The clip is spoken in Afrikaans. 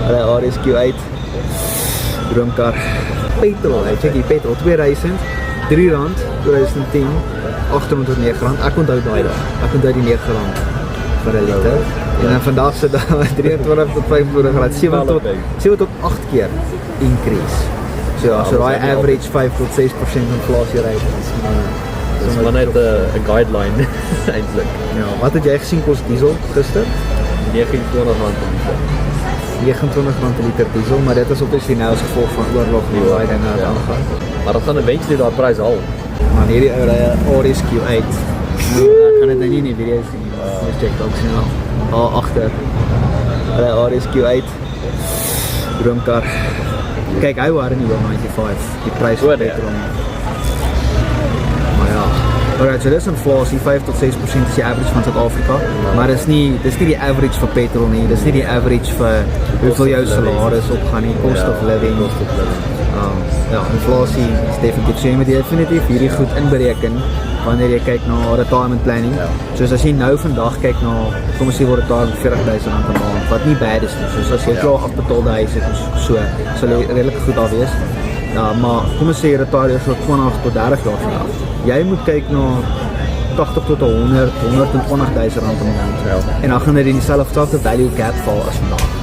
Hulle Aries Q8 droomkar. Petrol, check die petrol, R2000, R3, 2010, R809. Ek onthou daai dag. Ek onthou die R9 vir 'n liter. En dan vandag se dag 23 tot 25 rand, 7 tot 8 keer increase. So ja, so daai average 5 tot 6% inflasie rate is Dis maar net 'n guideline eintlik. Ja, wat het jy gesien kos diesel gister? R29 per liter. R29 per liter diesel, maar dit is obviously nou as gevolg van oorlog en daai dinge wat aangaan. Maar dat gaan eventually daai prys haal. Maar hierdie ou ry 'n Aries Q8. Nou, ek kan dit nou nie in die video sien nie. Ons check ook snel. Daar agter. Hulle Aries Q8 droomkar. Kyk, hy waar in die 95, die prys van petrol. Maar ja, alright, so dis inflasie, 5 tot 6% is die average van Suid-Afrika, maar dis nie die average vir petrol nie, dis nie die average vir hoeveel jou salaris opgaan nie, cost of living. Ja, inflasie is definitief, so jy moet definitief hierdie goed inbereken wanneer jy kyk na retirement planning. Soos as jy nou vandag kyk na, kom ons sê word retirement R40,000 per maand, wat nie bad is nie, soos as jy klaar afbetaalde huis het of so, sal jy redelijk goed af wees. Ja, maar kom ons sê jy retire so 20 tot 30 jaar vanaf. Jy moet kyk na 80 tot 100, R120,000 per maand. En dan gaan dit in dieselfde value gap val as vandag.